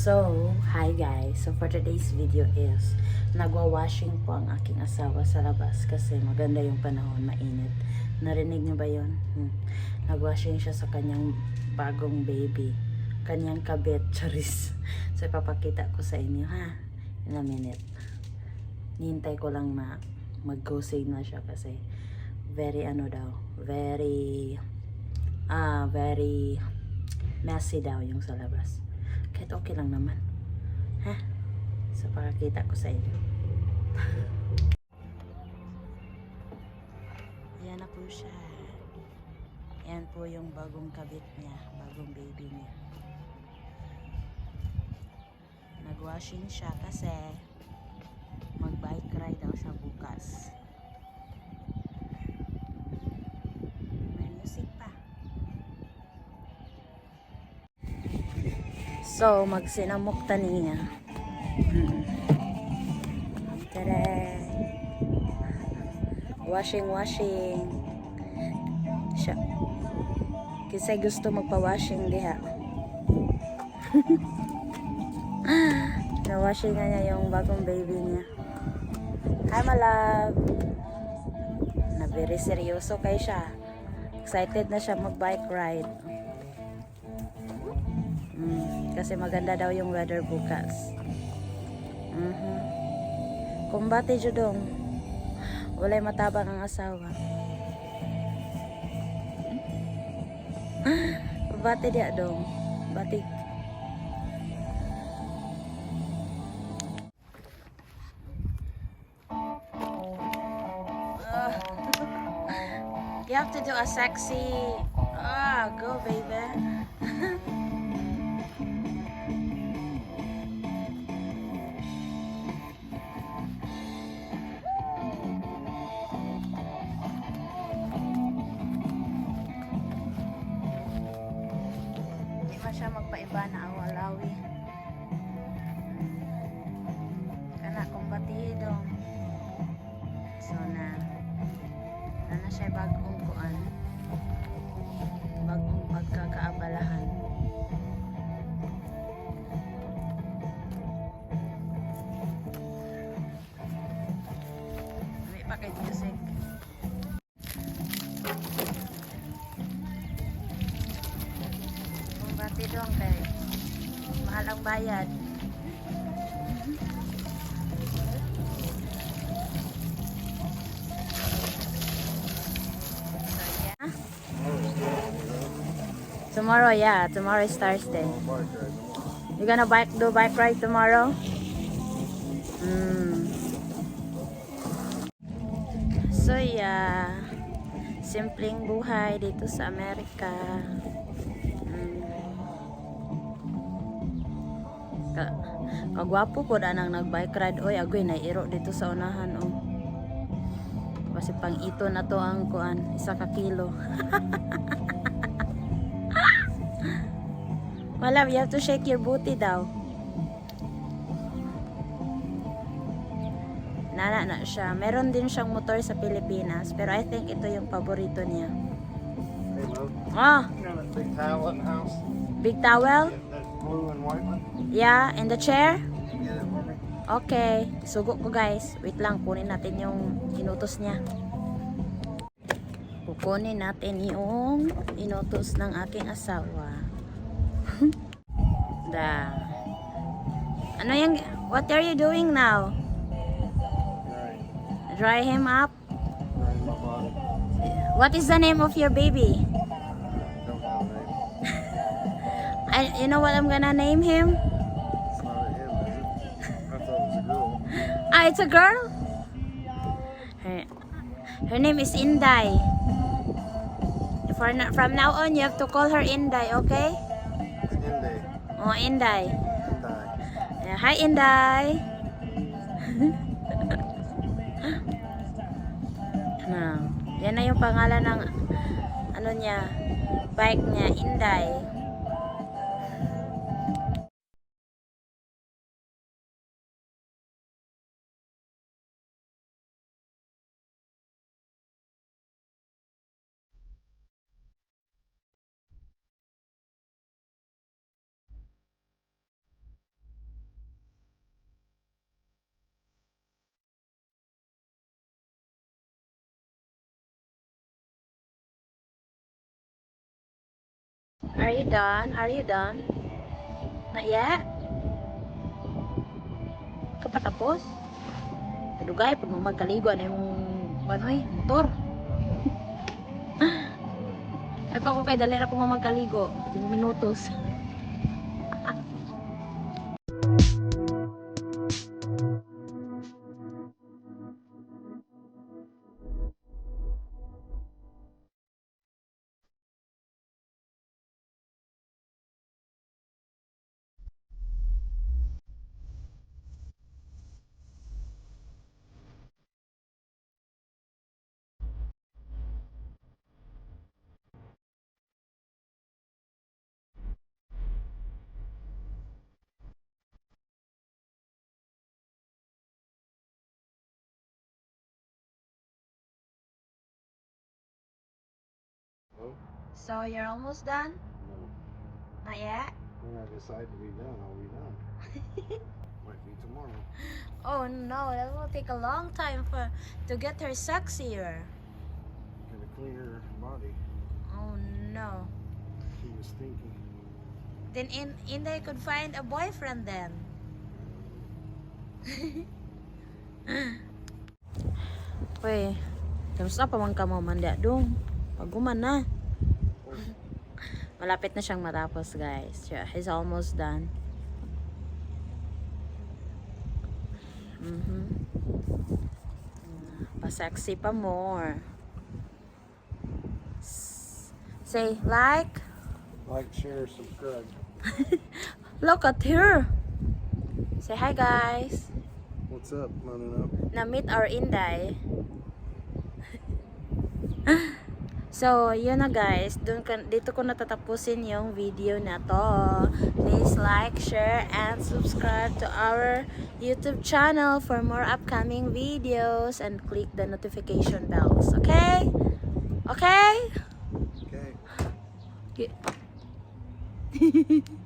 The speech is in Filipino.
So, hi guys. So for today's video is nagwa-washing po ang aking asawa sa labas kasi maganda yung panahon, mainit. Narinig niyo ba 'yon? Nagwashing siya sa kanyang bagong baby, kanyang kabit, charis. So ipapakita ko sa inyo ha, in a minute. Nihintay ko lang na mag-go signal siya kasi very very messy daw yung sa labas. Kahit okay lang naman. Ha? So, pakakita ko sa inyo. Ayan na po siya. Ayan po yung bagong kabit niya. Bagong baby niya. Nag-washing siya kasi mag-bike ride daw siya bukas. May music pa. So, magsinamok taniya. Tada! Washing. Siya. Kasi gusto magpa-washing diha. Na-washing na niya yung bagong baby niya. Hi, my love! Na very seryoso kay siya. Excited na siya mag-bike ride. Kasi maganda daw yung weather bukas. Kumbate judong. Walay matabang ang asawa. Kumbate dia dong. Batik. You have to do a sexy. Go baby. Siya magpaiba na awalawi kana kumbati dong. So na siya bagong kuan, bagong pagkakaabalahan. May pa kay music. Kumbati dong kay mahal ang bayad. Tomorrow, yeah. Tomorrow is Thursday. You gonna do bike ride tomorrow? So, yeah. Simpleng buhay dito sa Amerika. Kagwapo po na nang nag-bike ride. Oy, agoy, nairo dito sa unahan. Oh. Kasi pang ito na to ang kuan. 1 kilo. Malab, you have to shake your booty daw. Nana na siya. Meron din siyang motor sa Pilipinas. Pero I think ito yung paborito niya. Hey, Mo. Oh, You know that big towel in the house? big towel? That blue and white one? Yeah, in the chair? Can you get it for me? Okay. Sugo ko guys. Wait lang, kunin natin yung inutos niya. Kukunin natin yung inutos ng aking asawa. Ano yung, what are you doing now? Dry him up? Right in my body. What is the name of your baby? Don't have a name. You know what I'm gonna name him? It's not a him, is it? I thought it was a girl. It's a girl? Her name is Inday. From now on, you have to call her Inday, okay? It's Inday. Oh, Inday. Inday. Yeah, hi, Inday. Yan na yung pangalan ng ano niya, bike niya, Inday. Are you done? Are you done? Not yet? Kapatapos? Kadugay, pag magkaligo na yung motor. Ay pa ko kay dali na ko magkaligo. 5 minutos. Oh, So you're almost done? no. Not yet? When I decide to be done, I'll be done. Might be tomorrow. Oh no, that will take a long time to get her sexier. Gotta clean her body. Oh no. She was stinky. Then Inday could find a boyfriend then. Weh, tapos na pa man ka mo manda dong. Paguman na. Malapit na siyang matapos, guys. He's almost done. Pa-sexy pa more. Say like. Like, share, subscribe. Look at her. Say hi, guys. What's up, Manu? Na-meet our Inday. So, yun na guys. Dito ko natatapusin yung video na to. Please like, share, and subscribe to our YouTube channel for more upcoming videos and click the notification bells. Okay? Okay? Okay. Okay.